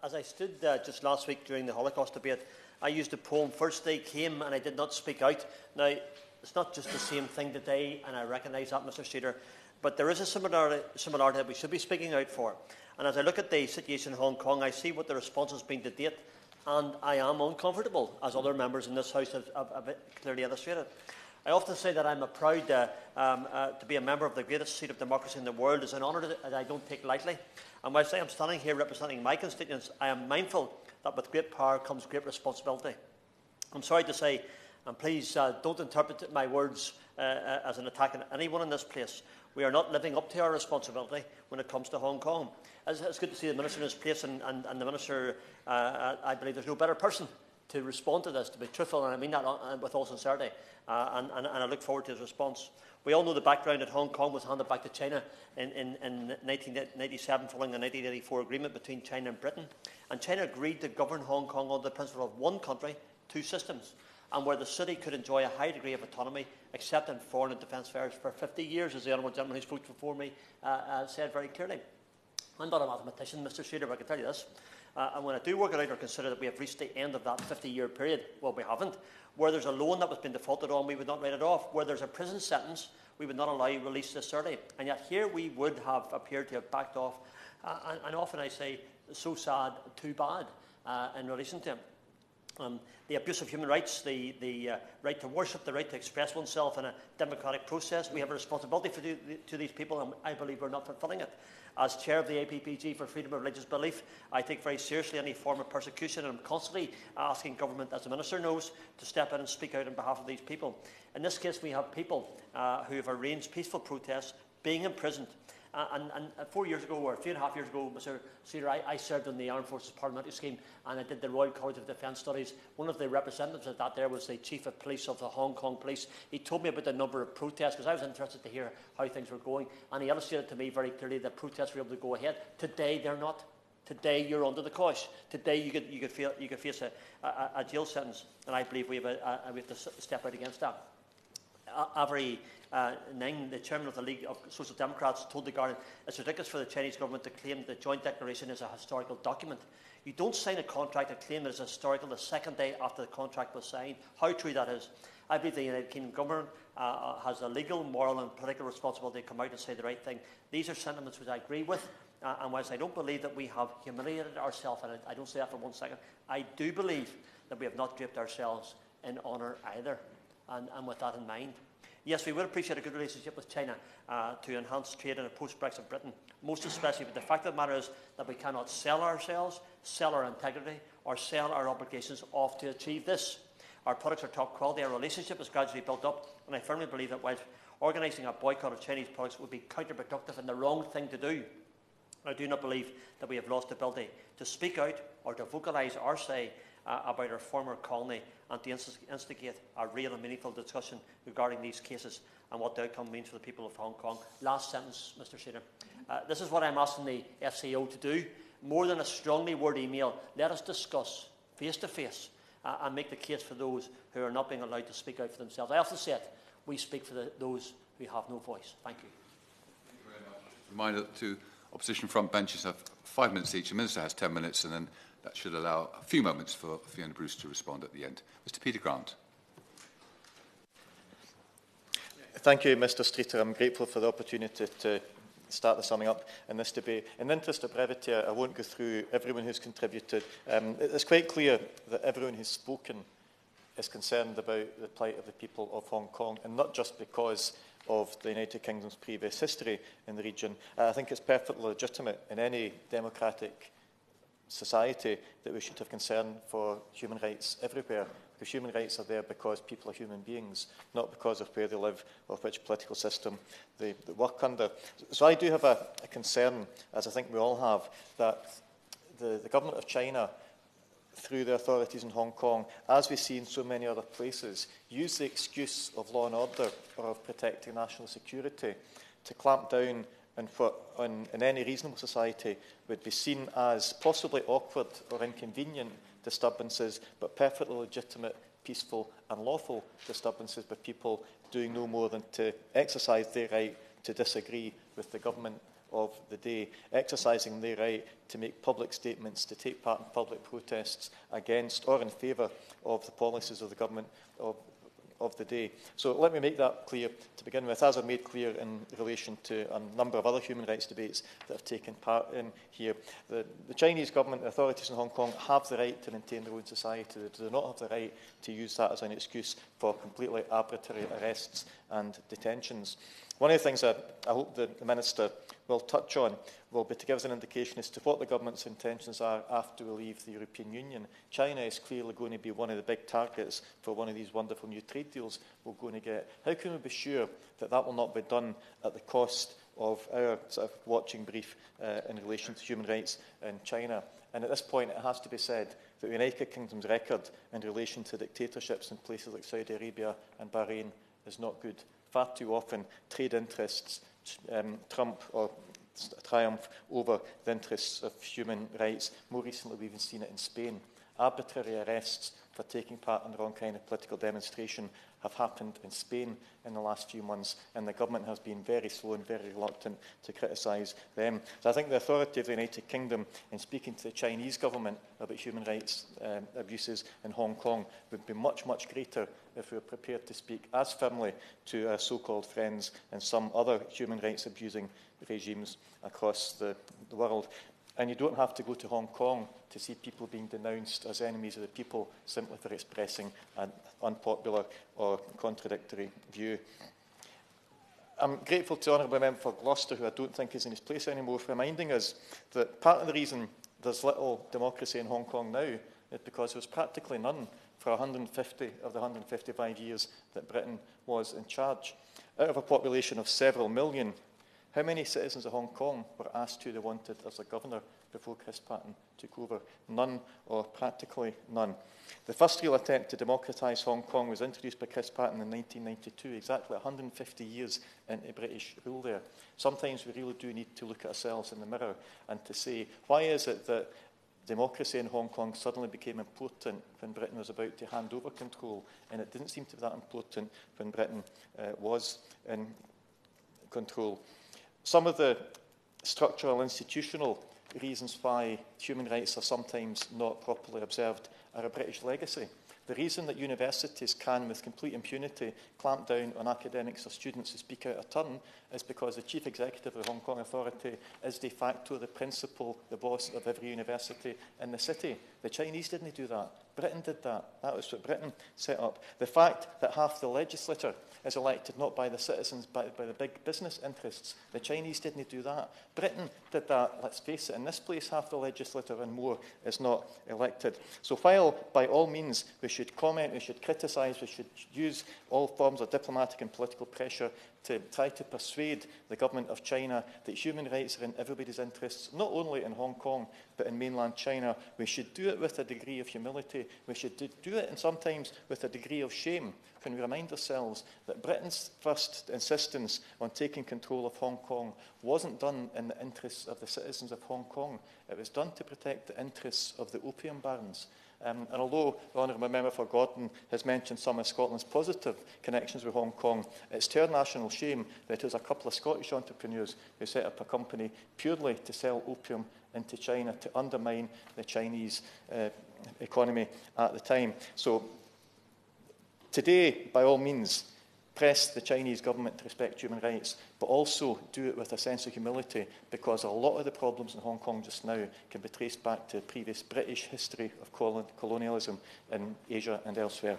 As I stood just last week during the Holocaust debate, I used the poem "First Day Came" and I did not speak out. Now, it's not just the same thing today, and I recognise that, Mr Streeter, but there is a similarity that we should be speaking out for. And as I look at the situation in Hong Kong, I see what the response has been to date, and I am uncomfortable, as other members in this House have clearly illustrated. I often say that I'm proud to be a member of the greatest seat of democracy in the world. It's an honour that I don't take lightly. And whilst I am standing here representing my constituents, I am mindful that with great power comes great responsibility. I'm sorry to say, and please don't interpret my words as an attack on anyone in this place, we are not living up to our responsibility when it comes to Hong Kong. It's good to see the Minister in his place, and the Minister, I believe there's no better person to respond to this, to be truthful, and I mean that with all sincerity, and I look forward to his response. We all know the background that Hong Kong was handed back to China in 1997 following the 1984 agreement between China and Britain, and China agreed to govern Hong Kong on the principle of one country, two systems, and where the city could enjoy a high degree of autonomy, except in foreign and defence affairs for 50 years, as the honourable gentleman who spoke before me said very clearly. I'm not a mathematician, Mr Streeter, but I can tell you this. And when I do work it out or consider that we have reached the end of that 50-year period, well, we haven't. Where there's a loan that was being defaulted on, we would not write it off. Where there's a prison sentence, we would not allow release this early. And yet here we would have appeared to have backed off. And often I say, so sad, too bad, in relation to him. The abuse of human rights, the right to worship, the right to express oneself in a democratic process. We have a responsibility to these people, and I believe we're not fulfilling it. As chair of the APPG for freedom of religious belief, I take very seriously any form of persecution, and I'm constantly asking government, as the Minister knows, to step in and speak out on behalf of these people. In this case, we have people who have arranged peaceful protests being imprisoned. And 4 years ago, or 3.5 years ago, Mr Streeter, I served on the Armed Forces Parliamentary Scheme, and I did the Royal College of Defence Studies. One of the representatives of that there was the Chief of Police of the Hong Kong Police. He told me about the number of protests, because I was interested to hear how things were going, and he illustrated to me very clearly that protests were able to go ahead. Today, they're not. Today, you're under the cosh. Today, you could face a jail sentence, and I believe we have to step out against that. Avery Ning, the chairman of the League of Social Democrats, told The Guardian it's ridiculous for the Chinese government to claim the Joint Declaration is a historical document. You don't sign a contract and claim that it's historical the second day after the contract was signed. How true that is. I believe the United Kingdom government has a legal, moral and political responsibility to come out and say the right thing. These are sentiments which I agree with, and whilst I don't believe that we have humiliated ourselves, and I don't say that for 1 second, I do believe that we have not draped ourselves in honour either. And with that in mind, Yes, we would appreciate a good relationship with China to enhance trade in a post-Brexit Britain, most especially, but the fact of the matter is that we cannot sell ourselves, sell our integrity, or sell our obligations off to achieve this. Our products are top quality, our relationship is gradually built up, and I firmly believe that while organising a boycott of Chinese products would be counterproductive and the wrong thing to do, I do not believe that we have lost the ability to speak out or to vocalise our say about our former colony and to instigate a real and meaningful discussion regarding these cases and what the outcome means for the people of Hong Kong. Last sentence, Mr. Streeter. This is what I'm asking the FCO to do. More than a strongly worded email, let us discuss face-to-face and make the case for those who are not being allowed to speak out for themselves. I often say it, we speak for those who have no voice. Thank you. Thank you very much. Reminder to opposition front benches have 5 minutes each. The Minister has 10 minutes, and then that should allow a few moments for Fiona Bruce to respond at the end. Mr. Peter Grant. Thank you, Mr. Streeter. I'm grateful for the opportunity to start the summing up in this debate. In the interest of brevity, I won't go through everyone who's contributed. It's quite clear that everyone who's spoken is concerned about the plight of the people of Hong Kong, and not just because of the United Kingdom's previous history in the region. I think it's perfectly legitimate in any democratic society that we should have concern for human rights everywhere, because human rights are there because people are human beings, not because of where they live or which political system they work under. So I do have a concern, as I think we all have, that the government of China, through the authorities in Hong Kong, as we see in so many other places, use the excuse of law and order or of protecting national security to clamp down on what in any reasonable society would be seen as possibly awkward or inconvenient disturbances, but perfectly legitimate, peaceful and lawful disturbances by people doing no more than to exercise their right to disagree with the government of the day, exercising their right to make public statements, to take part in public protests against or in favour of the policies of the government of the day. So let me make that clear to begin with, as I've made clear in relation to a number of other human rights debates that have taken part in here. The Chinese government, the authorities in Hong Kong, have the right to maintain their own society. They do not have the right to use that as an excuse for completely arbitrary arrests and detentions. One of the things I hope the Minister will touch on will be to give us an indication as to what the government's intentions are after we leave the European Union. China is clearly going to be one of the big targets for one of these wonderful new trade deals we're going to get. How can we be sure that that will not be done at the cost of our sort of watching brief in relation to human rights in China? And at this point, it has to be said that the United Kingdom's record in relation to dictatorships in places like Saudi Arabia and Bahrain is not good. Far too often, trade interests trump or triumph over the interests of human rights. More recently, we've even seen it in Spain. Arbitrary arrests for taking part in the wrong kind of political demonstration have happened in Spain in the last few months, and the government has been very slow and very reluctant to criticise them. So I think the authority of the United Kingdom in speaking to the Chinese government about human rights abuses in Hong Kong would be much, much greater if we were prepared to speak as firmly to our so-called friends and some other human rights abusing regimes across the world. And you don't have to go to Hong Kong to see people being denounced as enemies of the people simply for expressing an unpopular or contradictory view. I'm grateful to the Honourable Member for Gloucester, who I don't think is in his place anymore, for reminding us that part of the reason there's little democracy in Hong Kong now is because there was practically none for 150 of the 155 years that Britain was in charge. Out of a population of several million, how many citizens of Hong Kong were asked who they wanted as a governor before Chris Patten took over? None, or practically none. The first real attempt to democratise Hong Kong was introduced by Chris Patten in 1992, exactly 150 years into British rule there. Sometimes we really do need to look at ourselves in the mirror and to say, why is it that democracy in Hong Kong suddenly became important when Britain was about to hand over control, and it didn't seem to be that important when Britain was in control? Some of the structural, institutional reasons why human rights are sometimes not properly observed are a British legacy. The reason that universities can, with complete impunity, clamp down on academics or students who speak out of turn is because the chief executive of the Hong Kong Authority is de facto the principal, the boss of every university in the city. The Chinese didn't do that. Britain did that. That was what Britain set up. The fact that half the legislature is elected not by the citizens but by the big business interests. The Chinese didn't do that. Britain did that. Let's face it, in this place half the legislature and more is not elected. So while by all means we should comment, we should criticise, we should use all forms of diplomatic and political pressure to try to persuade the government of China that human rights are in everybody's interests, not only in Hong Kong, but in mainland China. We should do it with a degree of humility. We should do it, and sometimes with a degree of shame, when we remind ourselves that Britain's first insistence on taking control of Hong Kong wasn't done in the interests of the citizens of Hong Kong. It was done to protect the interests of the opium barons. And although the Honourable Member for Gordon has mentioned some of Scotland's positive connections with Hong Kong, it's to our national shame that it was a couple of Scottish entrepreneurs who set up a company purely to sell opium into China, to undermine the Chinese economy at the time. So today, by all means, press the Chinese government to respect human rights, but also do it with a sense of humility, because a lot of the problems in Hong Kong just now can be traced back to previous British history of colonialism in Asia and elsewhere.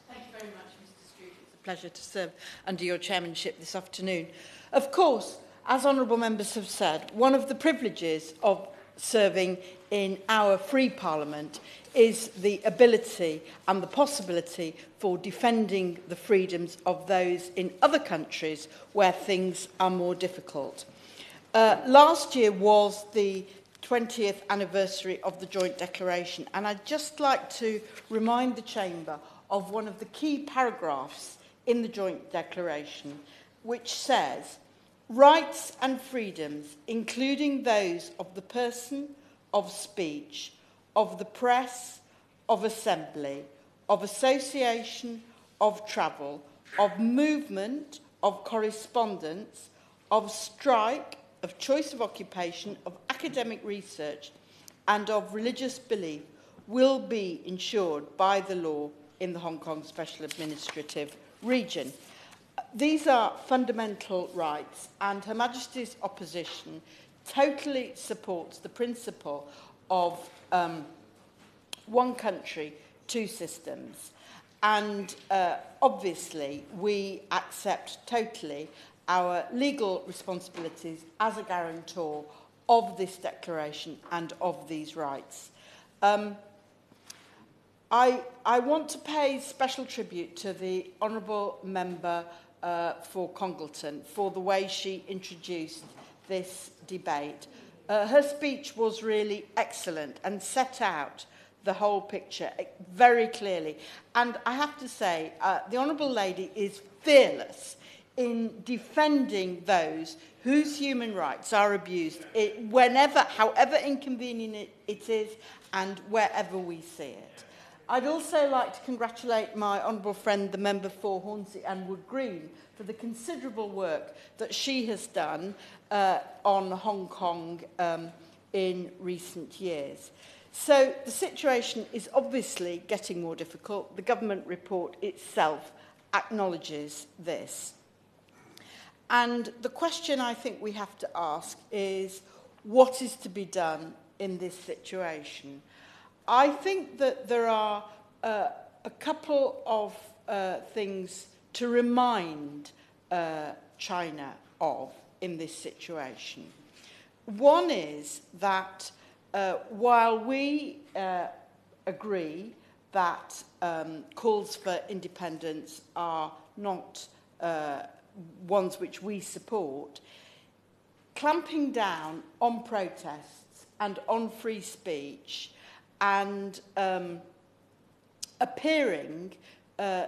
Thank you very much, Mr. Street. It's a pleasure to serve under your chairmanship this afternoon. Of course, as honourable members have said, one of the privileges of serving in our free parliament is the ability and the possibility for defending the freedoms of those in other countries where things are more difficult. Last year was the 20th anniversary of the Joint Declaration, and I'd just like to remind the Chamber of one of the key paragraphs in the Joint Declaration, which says, "Rights and freedoms, including those of the person, of speech, of the press, of assembly, of association, of travel, of movement, of correspondence, of strike, of choice of occupation, of academic research, and of religious belief, will be ensured by the law in the Hong Kong Special Administrative Region." These are fundamental rights, and Her Majesty's opposition totally supports the principle of one country, two systems. And obviously, we accept totally our legal responsibilities as a guarantor of this declaration and of these rights. I want to pay special tribute to the Honourable Member for Congleton for the way she introduced this debate. Her speech was really excellent and set out the whole picture very clearly. And I have to say, the Honourable Lady is fearless in defending those whose human rights are abused, whenever, however inconvenient it is, and wherever we see it. I'd also like to congratulate my honourable friend, the member for Hornsey and Wood Green, for the considerable work that she has done on Hong Kong in recent years. So the situation is obviously getting more difficult. The government report itself acknowledges this. And the question I think we have to ask is, what is to be done in this situation? I think that there are a couple of things to remind China of in this situation. One is that while we agree that calls for independence are not ones which we support, clamping down on protests and on free speech and appearing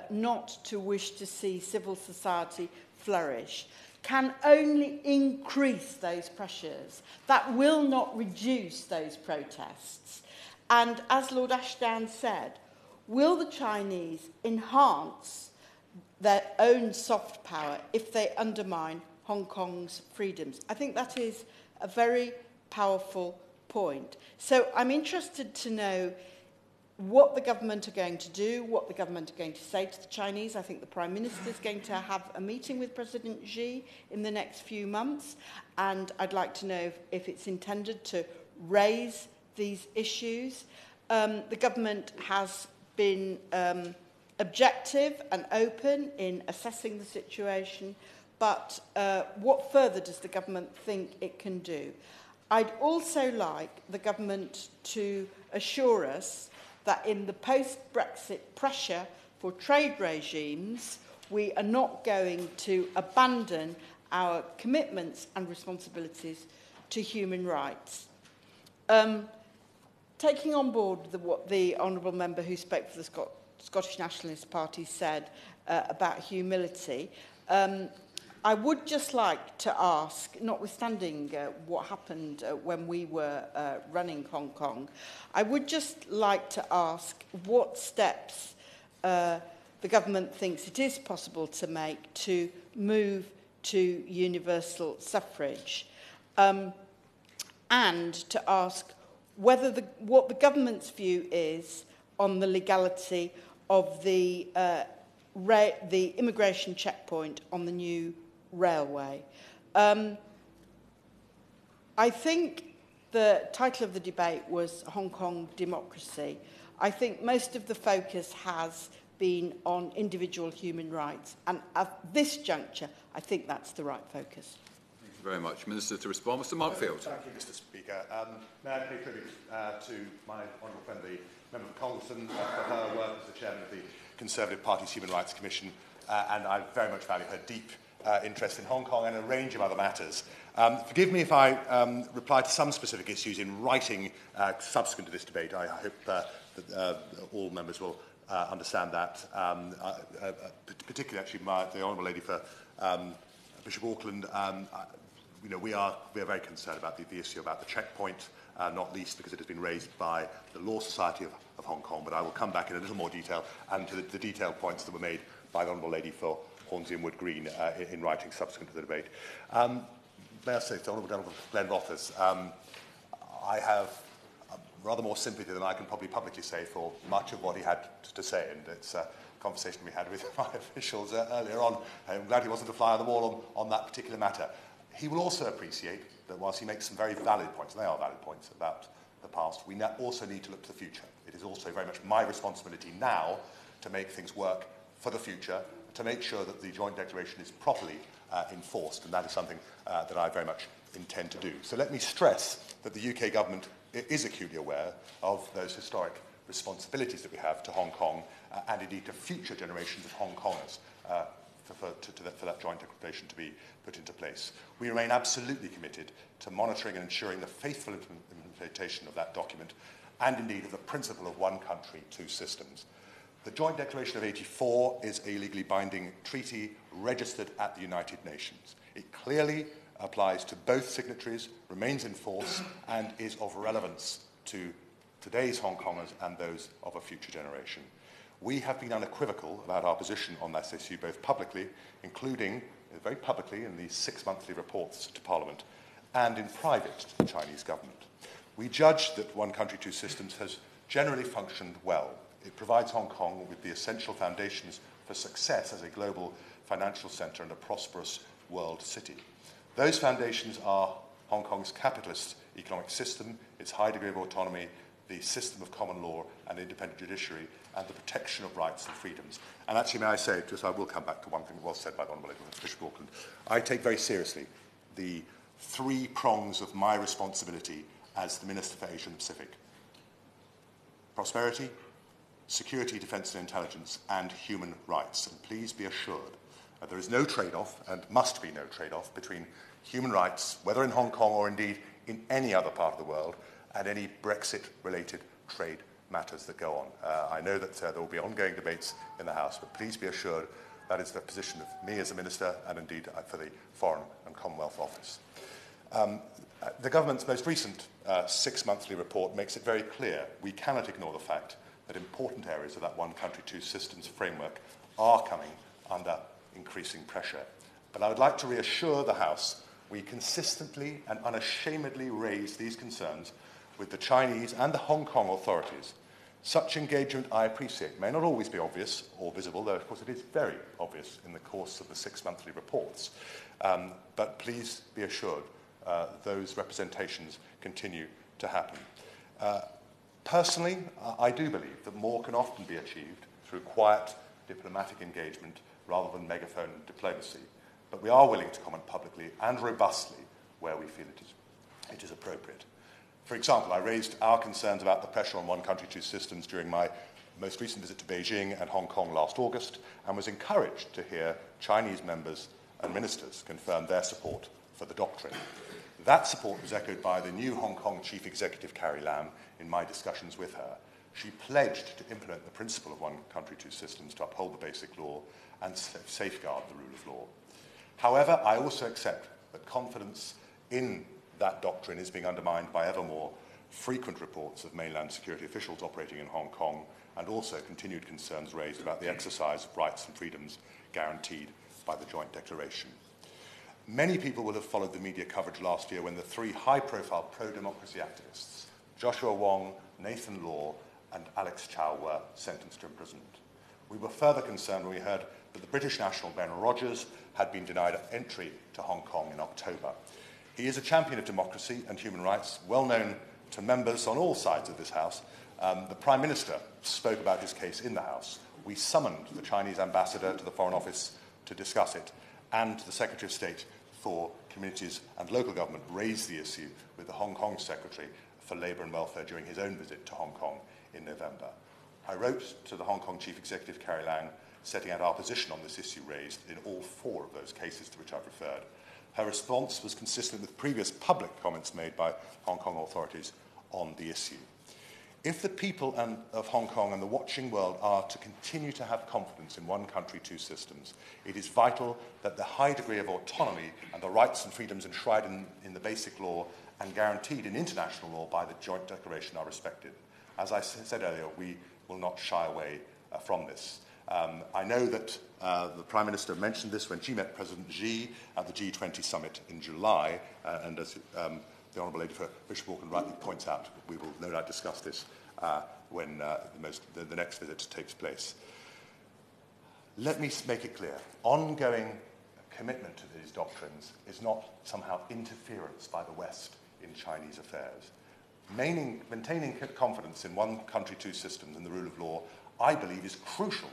not to wish to see civil society flourish can only increase those pressures. That will not reduce those protests. And as Lord Ashdown said, will the Chinese enhance their own soft power if they undermine Hong Kong's freedoms? I think that is a very powerful point. So I'm interested to know what the government are going to do, what the government are going to say to the Chinese. I think the Prime Minister is going to have a meeting with President Xi in the next few months, and I'd like to know if it's intended to raise these issues. The government has been objective and open in assessing the situation, but what further does the government think it can do? I'd also like the government to assure us that in the post-Brexit pressure for trade regimes, we are not going to abandon our commitments and responsibilities to human rights. Taking on board what the honourable member who spoke for the Scottish Nationalist Party said about humility, I would just like to ask, notwithstanding what happened when we were running Hong Kong, I would just like to ask what steps the government thinks it is possible to make to move to universal suffrage, and to ask whether what the government's view is on the legality of the immigration checkpoint on the new railway. I think the title of the debate was Hong Kong Democracy. I think most of the focus has been on individual human rights, and at this juncture, I think that's the right focus. Thank you very much. Minister to respond. Mr Markfield. Thank you, Mr Speaker. May I pay tribute to my honourable friend, the member for Congleton, for her work as the chairman of the Conservative Party's Human Rights Commission, and I very much value her deep interest in Hong Kong and a range of other matters. Forgive me if I reply to some specific issues in writing subsequent to this debate. I hope that all members will understand that. Particularly, actually, the Honourable Lady for Bishop Auckland. We are very concerned about the issue about the checkpoint, not least because it has been raised by the Law Society of Hong Kong. But I will come back in a little more detail and to the detailed points that were made by the Honourable Lady for Hornsey and Wood Green in writing subsequent to the debate. May I say to the Honourable Gentleman for Glen Rothes, I have rather more sympathy than I can probably publicly say for much of what he had to say, and it's a conversation we had with my officials earlier on. I'm glad he wasn't a fly on the wall on that particular matter. He will also appreciate that whilst he makes some very valid points, and they are valid points about the past, we also need to look to the future. It is also very much my responsibility now to make things work for the future, to make sure that the Joint Declaration is properly enforced, and that is something that I very much intend to do. So let me stress that the UK government is acutely aware of those historic responsibilities that we have to Hong Kong and indeed to future generations of Hong Kongers for that Joint Declaration to be put into place. We remain absolutely committed to monitoring and ensuring the faithful implementation of that document and indeed of the principle of one country, two systems. The Joint Declaration of '84 is a legally binding treaty registered at the United Nations. It clearly applies to both signatories, remains in force, and is of relevance to today's Hong Kongers and those of a future generation. We have been unequivocal about our position on this issue, both publicly, including very publicly in the 6 monthly reports to Parliament, and in private to the Chinese government. We judge that one country, two systems has generally functioned well. It provides Hong Kong with the essential foundations for success as a global financial centre and a prosperous world city. Those foundations are Hong Kong's capitalist economic system, its high degree of autonomy, the system of common law and independent judiciary, and the protection of rights and freedoms. And actually, may I say, just I will come back to one thing that was said by the Honourable Bishop Auckland. I take very seriously the 3 prongs of my responsibility as the Minister for Asia and the Pacific: prosperity, security, defence and intelligence, and human rights. And please be assured that there is no trade-off, and must be no trade-off, between human rights, whether in Hong Kong or indeed in any other part of the world, and any Brexit-related trade matters that go on. I know that there will be ongoing debates in the House, but please be assured that is the position of me as a Minister and indeed for the Foreign and Commonwealth Office. The government's most recent 6 monthly report makes it very clear we cannot ignore the fact that important areas of that one country, two systems framework are coming under increasing pressure. But I would like to reassure the House we consistently and unashamedly raise these concerns with the Chinese and the Hong Kong authorities. Such engagement, I appreciate, may not always be obvious or visible, though of course it is very obvious in the course of the 6 monthly reports. But please be assured those representations continue to happen. Personally, I do believe that more can often be achieved through quiet diplomatic engagement rather than megaphone diplomacy, but we are willing to comment publicly and robustly where we feel it is appropriate. For example, I raised our concerns about the pressure on one country, two systems during my most recent visit to Beijing and Hong Kong last August, and was encouraged to hear Chinese members and ministers confirm their support for the doctrine. That support was echoed by the new Hong Kong Chief Executive, Carrie Lam, in my discussions with her. She pledged to implement the principle of one country, two systems to uphold the basic law and safeguard the rule of law. However, I also accept that confidence in that doctrine is being undermined by ever more frequent reports of mainland security officials operating in Hong Kong, and also continued concerns raised about the exercise of rights and freedoms guaranteed by the Joint Declaration. Many people will have followed the media coverage last year when the three high-profile pro-democracy activists, Joshua Wong, Nathan Law, and Alex Chow, were sentenced to imprisonment. We were further concerned when we heard that the British national Ben Rogers had been denied entry to Hong Kong in October. He is a champion of democracy and human rights, well known to members on all sides of this House. The Prime Minister spoke about his case in the House. We summoned the Chinese ambassador to the Foreign Office to discuss it, and the Secretary of State for Communities and Local Government raised the issue with the Hong Kong Secretary for Labour and Welfare during his own visit to Hong Kong in November. I wrote to the Hong Kong Chief Executive, Carrie Lam, setting out our position on this issue raised in all four of those cases to which I've referred. Her response was consistent with previous public comments made by Hong Kong authorities on the issue. If the people of Hong Kong and the watching world are to continue to have confidence in one country, two systems, it is vital that the high degree of autonomy and the rights and freedoms enshrined in the basic law and guaranteed in international law by the Joint Declaration are respected. As I said earlier, we will not shy away from this. I know that the Prime Minister mentioned this when she met President Xi at the G20 summit in July, and as the Honourable Lady for Bishop Auckland rightly points out, we will no doubt discuss this when the next visit takes place. Let me make it clear. Ongoing commitment to these doctrines is not somehow interference by the West in Chinese affairs. Maintaining confidence in one country, two systems and the rule of law, I believe, is crucial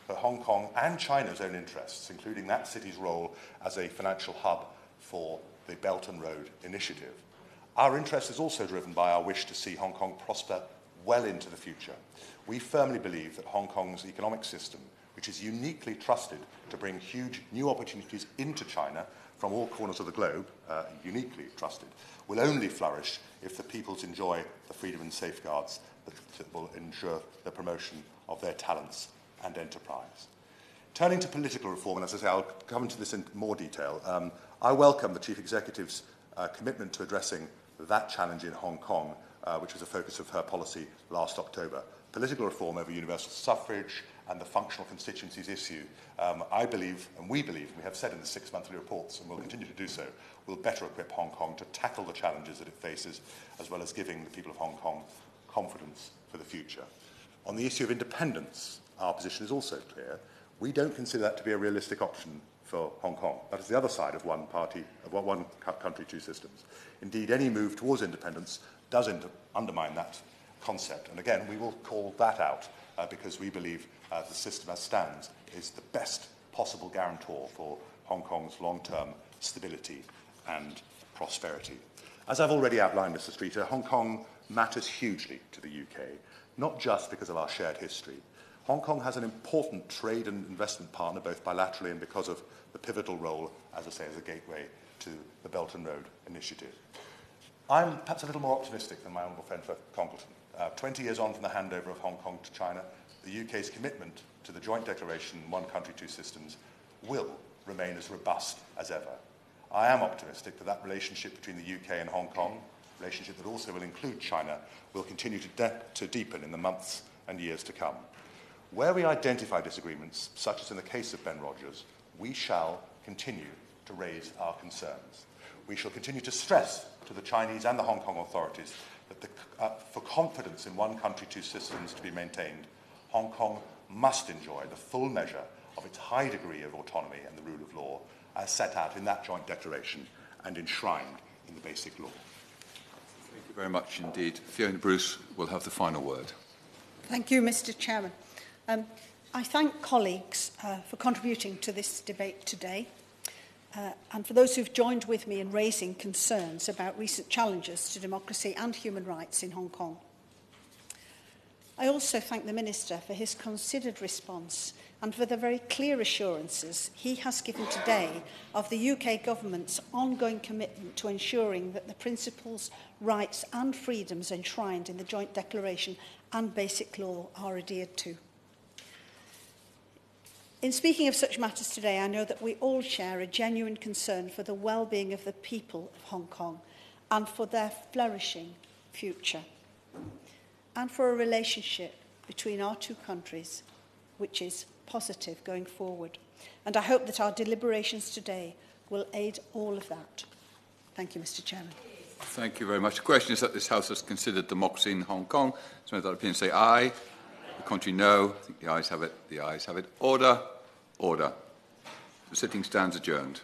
for Hong Kong and China's own interests, including that city's role as a financial hub for the Belt and Road Initiative. Our interest is also driven by our wish to see Hong Kong prosper well into the future. We firmly believe that Hong Kong's economic system, which is uniquely trusted to bring huge new opportunities into China from all corners of the globe, uniquely trusted, will only flourish if the peoples enjoy the freedom and safeguards that will ensure the promotion of their talents and enterprise. Turning to political reform, and as I say, I'll come into this in more detail, I welcome the Chief Executive's commitment to addressing that challenge in Hong Kong, which was a focus of her policy last October. Political reform over universal suffrage and the functional constituencies issue, I believe, and we believe, we have said in the 6 monthly reports, and will continue to do so, will better equip Hong Kong to tackle the challenges that it faces, as well as giving the people of Hong Kong confidence for the future. On the issue of independence, our position is also clear. We don't consider that to be a realistic option for Hong Kong. That is the other side of one country, two systems. Indeed, any move towards independence does undermine that concept. And again, we will call that out because we believe the system as stands is the best possible guarantor for Hong Kong's long-term stability and prosperity. As I've already outlined, Mr. Streeter, Hong Kong matters hugely to the UK, not just because of our shared history. Hong Kong has an important trade and investment partner, both bilaterally and because of the pivotal role, as I say, as a gateway to the Belt and Road Initiative. I'm perhaps a little more optimistic than my honourable friend for Congleton. 20 years on from the handover of Hong Kong to China, the UK's commitment to the Joint Declaration, one country, two systems, will remain as robust as ever. I am optimistic that that relationship between the UK and Hong Kong, a relationship that also will include China, will continue to deepen in the months and years to come. Where we identify disagreements, such as in the case of Ben Rogers, we shall continue to raise our concerns. We shall continue to stress to the Chinese and the Hong Kong authorities that for confidence in one country, two systems to be maintained, Hong Kong must enjoy the full measure of its high degree of autonomy and the rule of law as set out in that joint declaration and enshrined in the basic law. Thank you very much indeed. Fiona Bruce will have the final word. Thank you, Mr. Chairman. I thank colleagues for contributing to this debate today and for those who've joined with me in raising concerns about recent challenges to democracy and human rights in Hong Kong. I also thank the Minister for his considered response and for the very clear assurances he has given today of the UK Government's ongoing commitment to ensuring that the principles, rights and freedoms enshrined in the Joint Declaration and Basic Law are adhered to. In speaking of such matters today, I know that we all share a genuine concern for the well-being of the people of Hong Kong and for their flourishing future, and for a relationship between our two countries which is positive going forward. And I hope that our deliberations today will aid all of that. Thank you, Mr. Chairman. Thank you very much. The question is that this House has considered democracy in Hong Kong. So that opinion say aye. The contrary, no. I think the ayes have it. The ayes have it. Order. Order. The sitting stands adjourned.